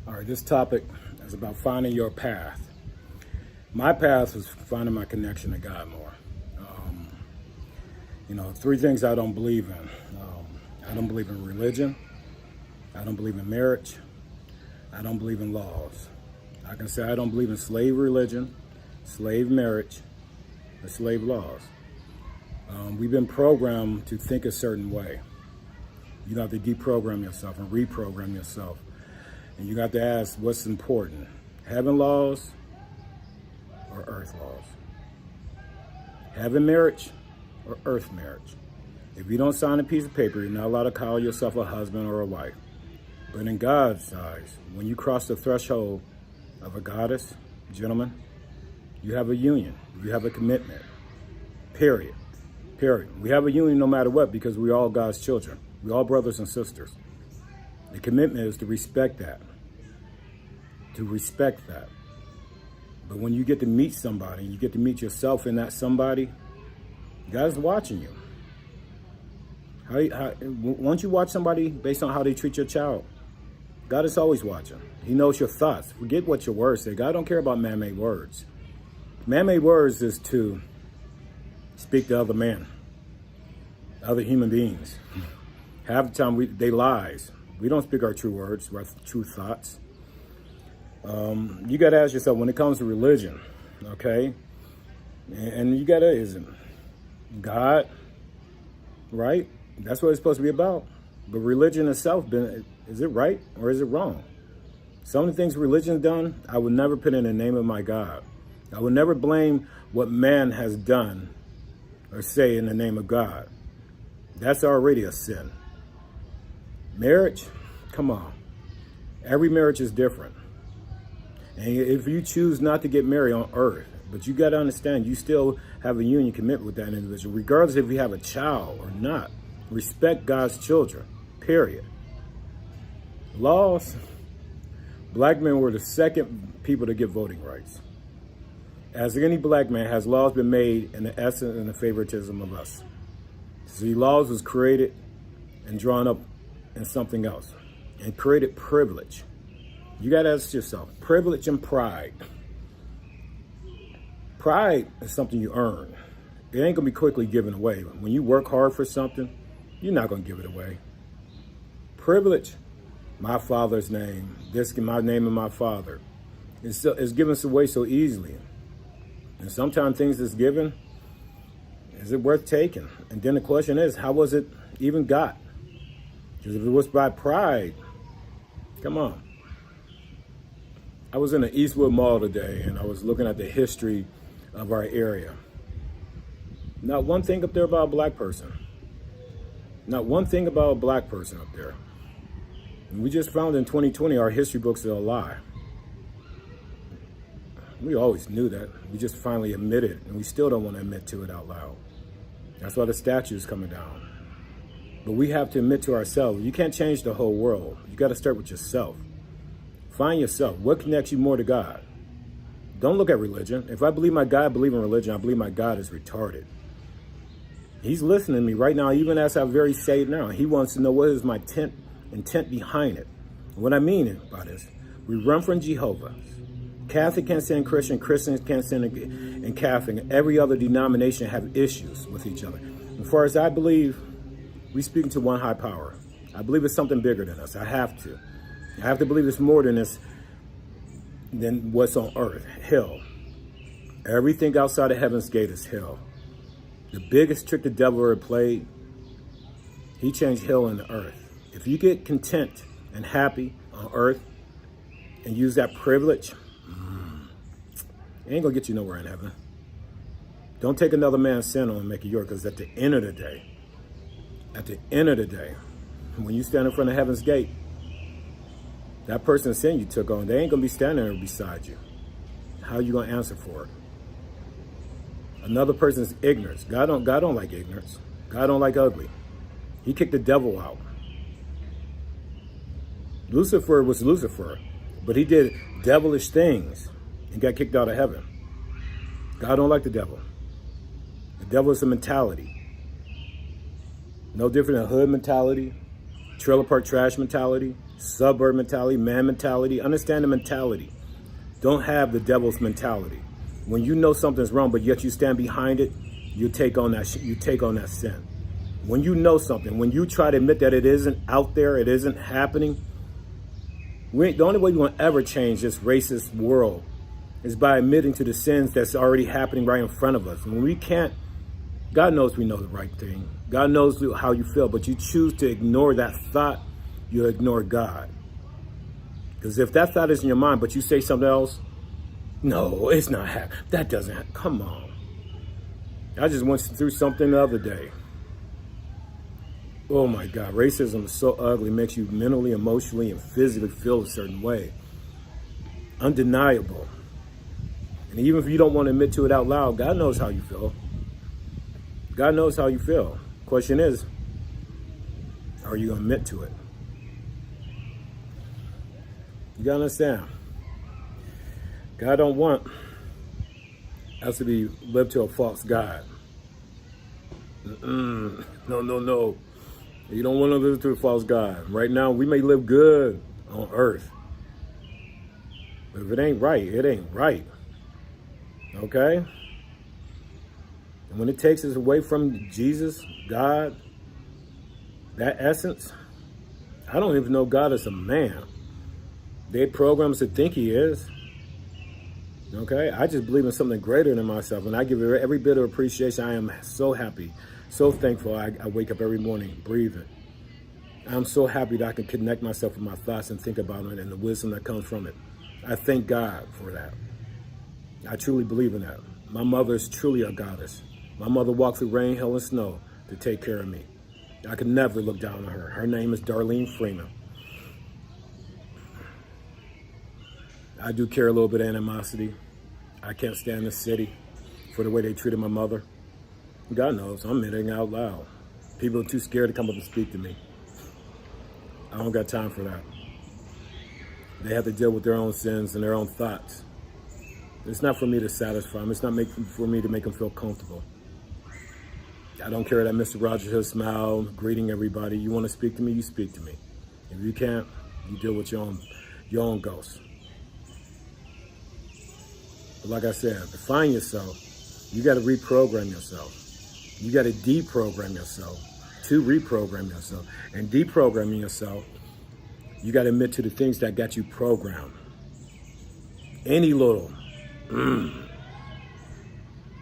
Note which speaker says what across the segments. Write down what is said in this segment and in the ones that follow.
Speaker 1: All right, this topic is about finding your path. My path was finding my connection to God more. Three things I don't believe in. I don't believe in religion. I don't believe in marriage. I don't believe in laws. I can say I don't believe in slave religion, slave marriage, or slave laws. We've been programmed to think a certain way. You have to deprogram yourself and reprogram yourself. And you got to ask what's important, heaven laws or earth laws? Heaven marriage or earth marriage? If you don't sign a piece of paper, you're not allowed to call yourself a husband or a wife. But in God's eyes, when you cross the threshold of a goddess, gentlemen, you have a union. You have a commitment. Period. Period. We have a union no matter what because we're all God's children. We're all brothers and sisters. The commitment is to respect that. To respect that. But when you get to meet somebody, you get to meet yourself in that somebody, God's watching you. Once you watch somebody based on how they treat your child, God is always watching. He knows your thoughts. Forget what your words say. God don't care about man-made words. Man-made words is to speak to other men, other human beings. Half the time they lies. We don't speak our true words, our true thoughts. You got to ask yourself when it comes to religion, okay? And you got to, is it God, right? That's what it's supposed to be about. But religion itself, is it right or is it wrong? Some of the things religion's done, I would never put in the name of my God. I would never blame what man has done or say in the name of God. That's already a sin. Marriage, come on. Every marriage is different. And if you choose not to get married on earth, but you got to understand, you still have a union commitment with that individual, regardless if you have a child or not. Respect God's children, period. Laws, black men were the second people to get voting rights. As any black man, has laws been made in the essence and the favoritism of us. See, laws was created and drawn up in something else and created privilege. You got to ask yourself, privilege and pride. Pride is something you earn. It ain't going to be quickly given away. When you work hard for something, you're not going to give it away. Privilege, my father's name, my name and my father, is given away so easily. And sometimes things that's given, is it worth taking? And then the question is, how was it even got? Because if it was by pride, come on. I was in the Eastwood Mall today, and I was looking at the history of our area. Not one thing up there about a black person. Not one thing about a black person up there. And we just found in 2020 our history books are a lie. We always knew that. We just finally admitted it, and we still don't want to admit to it out loud. That's why the statue is coming down. But we have to admit to ourselves, you can't change the whole world. You got to start with yourself. Find yourself. What connects you more to God? Don't look at religion. If I believe my God, I believe in religion, I believe my God is retarded. He's listening to me right now, even as I very say it now. He wants to know what is my intent behind it. What I mean by this, we run from Jehovah. Catholic can't stand Christian, Christians can't stand in Catholic, and every other denomination have issues with each other. As far as I believe, we speaking to one high power. I believe it's something bigger than us. I have to. I have to believe it's more than this, than what's on earth. Hell. Everything outside of heaven's gate is hell. The biggest trick the devil ever played, he changed hell into earth. If you get content and happy on earth and use that privilege, it ain't gonna get you nowhere in heaven. Don't take another man's sin on and make it yours, because at the end of the day, when you stand in front of heaven's gate, that person's sin you took on, they ain't gonna be standing there beside you. How are you gonna answer for it? Another person's ignorance. God don't like ignorance. God don't like ugly. He kicked the devil out. Lucifer was Lucifer, but he did devilish things and got kicked out of heaven. God don't like the devil. The devil is a mentality. No different than hood mentality, trailer park trash mentality, Suburb mentality, man mentality. Understand the mentality. Don't have the devil's mentality. When you know something's wrong, but yet you stand behind it, you take on that. You take on that sin. When you know something, when you try to admit that it isn't out there, it isn't happening. The only way we're going to ever change this racist world is by admitting to the sins that's already happening right in front of us. And when we can't, God knows we know the right thing. God knows how you feel, but you choose to ignore that thought, you ignore God. Because if that thought is in your mind, but you say something else, no, it's not happening. That doesn't happen. Come on. I just went through something the other day. Oh my God, racism is so ugly. It makes you mentally, emotionally, and physically feel a certain way. Undeniable. And even if you don't want to admit to it out loud, God knows how you feel. God knows how you feel. Question is, are you going to admit to it? You got to understand. God don't want us to be live to a false God. No. You don't want to live to a false God. Right now, we may live good on earth. But if it ain't right, it ain't right. Okay? And when it takes us away from Jesus, God, that essence, I don't even know God is a man. They program us to think he is. Okay? I just believe in something greater than myself. And I give it every bit of appreciation. I am so happy, so thankful. I wake up every morning breathing. I'm so happy that I can connect myself with my thoughts and think about it and the wisdom that comes from it. I thank God for that. I truly believe in that. My mother is truly a goddess. My mother walked through rain, hail, and snow to take care of me. I could never look down on her. Her name is Darlene Freeman. I do carry a little bit of animosity. I can't stand the city for the way they treated my mother. God knows, I'm admitting out loud. People are too scared to come up and speak to me. I don't got time for that. They have to deal with their own sins and their own thoughts. It's not for me to satisfy them. It's not for me to make them feel comfortable. I don't care that Mr. Rogers Hill smile, greeting everybody. You want to speak to me, you speak to me. If you can't, you deal with your own ghost. But like I said, to find yourself, you got to reprogram yourself. You got to deprogram yourself to reprogram yourself. And deprogramming yourself, you got to admit to the things that got you programmed. Any little.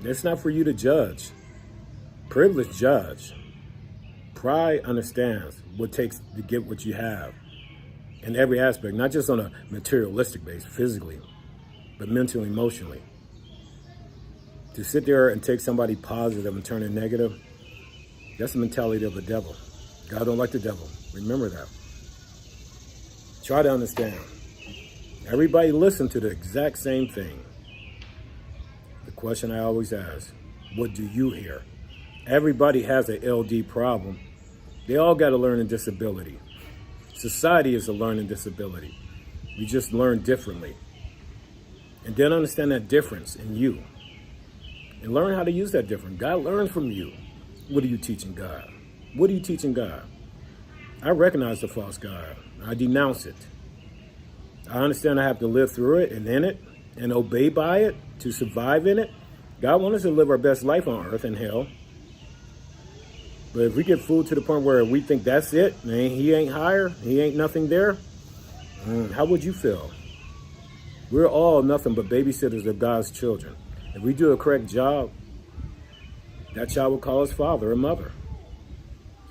Speaker 1: It's not for you to judge. Privilege judge. Pride understands what it takes to get what you have in every aspect, not just on a materialistic base, physically, but mentally, emotionally. To sit there and take somebody positive and turn it negative, that's the mentality of the devil. God don't like the devil. Remember that. Try to understand. Everybody listen to the exact same thing. The question I always ask, what do you hear? Everybody has an LD problem. They all got a learning disability. Society is a learning disability. We just learn differently. And then understand that difference in you. And learn how to use that difference. God learns from you. What are you teaching God? What are you teaching God? I recognize the false God. I denounce it. I understand I have to live through it and in it and obey by it to survive in it. God wants us to live our best life on earth and hell. But if we get fooled to the point where we think that's it, man, he ain't higher, he ain't nothing there, how would you feel? We're all nothing but babysitters of God's children. If we do a correct job, that child will call us father or mother.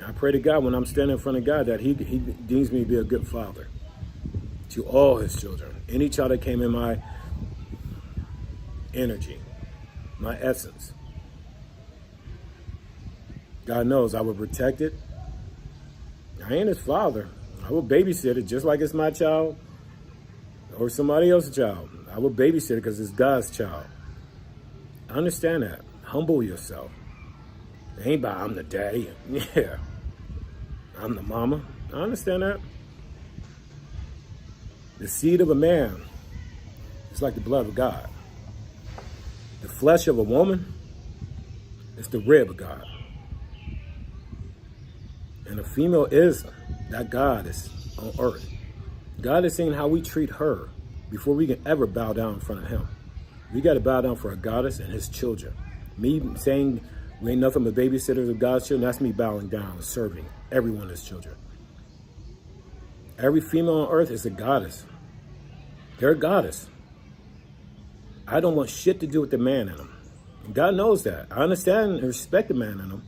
Speaker 1: I pray to God when I'm standing in front of God that he deems me to be a good father to all his children. Any child that came in my energy, my essence. God knows I will protect it. I ain't his father. I will babysit it just like it's my child or somebody else's child. I will babysit it because it's God's child. I understand that. Humble yourself. It ain't about I'm the daddy. Yeah. I'm the mama. I understand that. The seed of a man is like the blood of God. The flesh of a woman is the rib of God. And a female is that goddess on earth. God is saying how we treat her before we can ever bow down in front of him. We got to bow down for a goddess and his children. Me saying we ain't nothing but babysitters of God's children, that's me bowing down and serving every one of his children. Every female on earth is a goddess. They're a goddess. I don't want shit to do with the man in them. And God knows that. I understand and respect the man in them.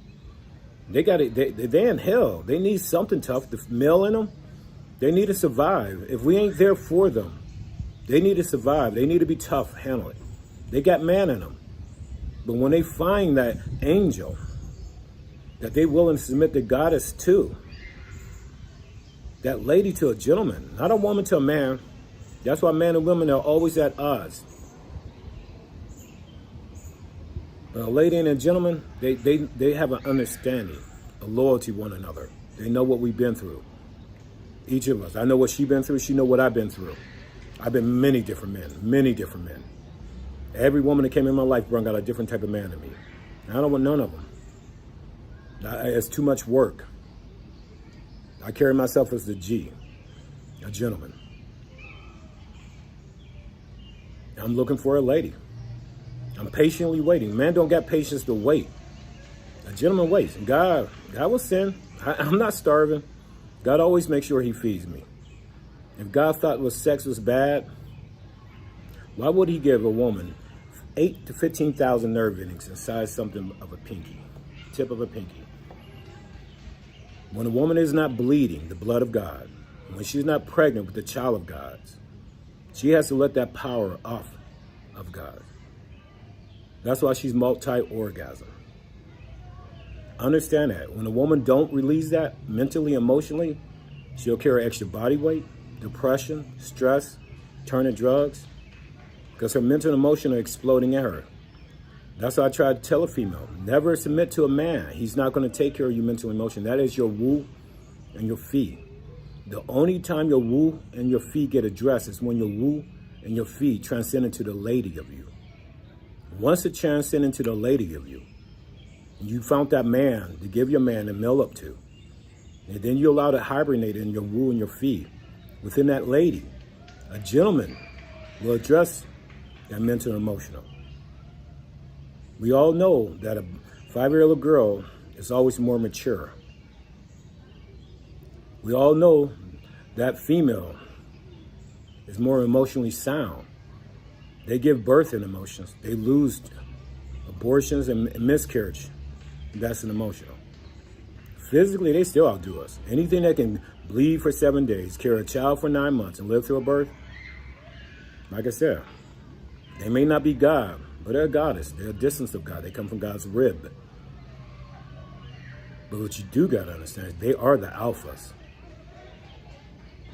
Speaker 1: They're in hell. They need something tough. The male in them, they need to survive. If we ain't there for them, they need to survive. They need to be tough, handle it. They got man in them. But when they find that angel that they willing to submit the goddess to, that lady to a gentleman, not a woman to a man. That's why men and women are always at odds. But a lady and a gentleman, they have an understanding, a loyalty to one another. They know what we've been through. Each of us. I know what she's been through. She know what I've been through. I've been many different men, many different men. Every woman that came in my life brought out a different type of man to me. And I don't want none of them. It's too much work. I carry myself as the G, a gentleman. I'm looking for a lady. I'm patiently waiting. Man don't got patience to wait. A gentleman waits. And God will send. I'm not starving. God always makes sure he feeds me. If God thought sex was bad, why would he give a woman 8,000 to 15,000 nerve endings and size something of a pinky, tip of a pinky? When a woman is not bleeding the blood of God, when she's not pregnant with the child of God's, she has to let that power off of God. That's why she's multi-orgasm. Understand that. When a woman don't release that mentally, emotionally, she'll carry extra body weight, depression, stress, turn to drugs, because her mental and emotion are exploding at her. That's why I try to tell a female, never submit to a man. He's not going to take care of your mental and emotion. That is your woo and your fee. The only time your woo and your fee get addressed is when your woo and your fee transcend into the lady of you. Once it transcends into the lady of you, you found that man to give your man and male up to, and then you allow it to hibernate in your woo and your fee within that lady, a gentleman will address that mental and emotional. We all know that a 5-year-old girl is always more mature. We all know that female is more emotionally sound. They give birth in emotions. They lose abortions and miscarriage. That's an emotional. Physically, they still outdo us. Anything that can bleed for 7 days, carry a child for 9 months, and live through a birth, like I said, they may not be God, but they're a goddess. They're a distance of God. They come from God's rib. But what you do got to understand is they are the alphas.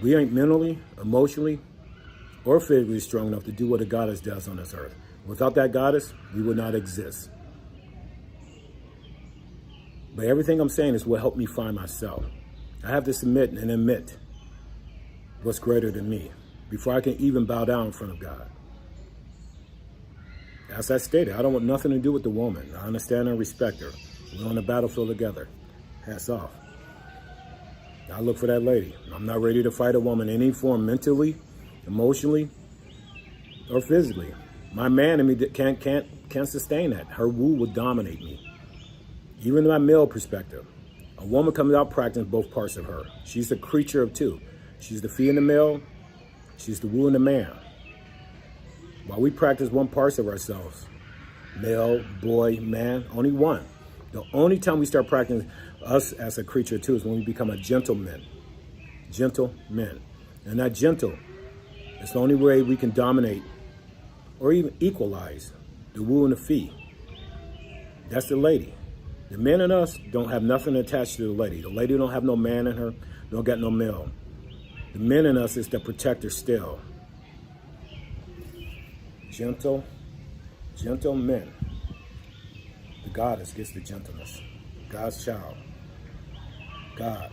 Speaker 1: We ain't mentally, emotionally, or physically strong enough to do what a goddess does on this earth. Without that goddess, we would not exist. But everything I'm saying is what helped me find myself. I have to submit and admit what's greater than me before I can even bow down in front of God. As I stated, I don't want nothing to do with the woman. I understand and respect her. We're on the battlefield together. Hats off. I look for that lady. I'm not ready to fight a woman in any form, mentally, emotionally, or physically. My man in me can't sustain that. Her woo will dominate me. Even in my male perspective, a woman comes out practicing both parts of her. She's a creature of two. She's the fee in the male. She's the woo in the man. While we practice one part of ourselves, male, boy, man, only one. The only time we start practicing us as a creature too is when we become a gentleman. Gentlemen. And that gentle is the only way we can dominate or even equalize the woo and the fee. That's the lady. The men in us don't have nothing attached to the lady. The lady don't have no man in her, don't got no male. The men in us is the protector still. Gentle men. The goddess gets the gentleness. God's child. God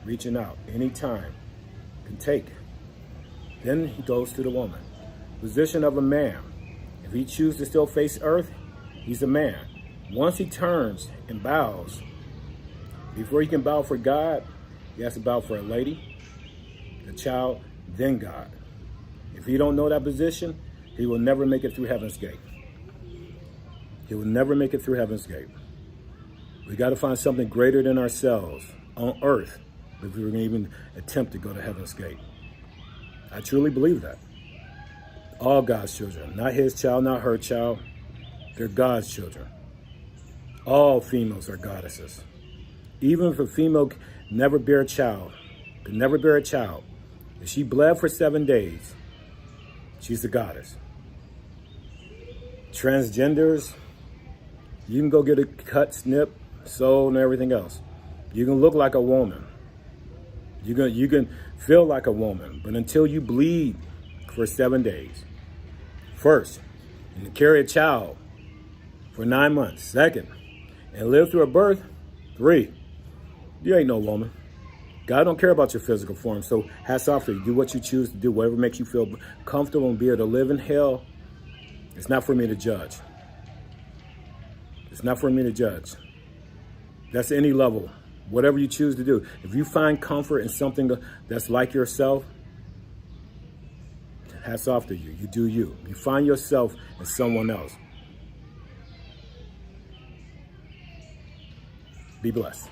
Speaker 1: reaching out anytime can take. Then he goes to the woman. Position of a man. If he chooses to still face earth, he's a man. Once he turns and bows, before he can bow for God, he has to bow for a lady, a child, then God. If he don't know that position, he will never make it through heaven's gate. He will never make it through heaven's gate. We got to find something greater than ourselves on earth if we're going to even attempt to go to heaven's gate. I truly believe that. All God's children, not his child, not her child, they're God's children. All females are goddesses. Even if a female never bear a child, could never bear a child, if she bled for 7 days, she's a goddess. Transgenders, you can go get a cut, snip, sew, and everything else. You can look like a woman. You can feel like a woman, but until you bleed for 7 days, first, and to carry a child for 9 months, second, and live through a birth, 3, you ain't no woman. God don't care about your physical form, so hats off to you. Do what you choose to do, whatever makes you feel comfortable and be able to live in hell. It's not for me to judge. It's not for me to judge. That's any level, whatever you choose to do. If you find comfort in something that's like yourself, hats off to you. You do you. You find yourself in someone else. Be blessed.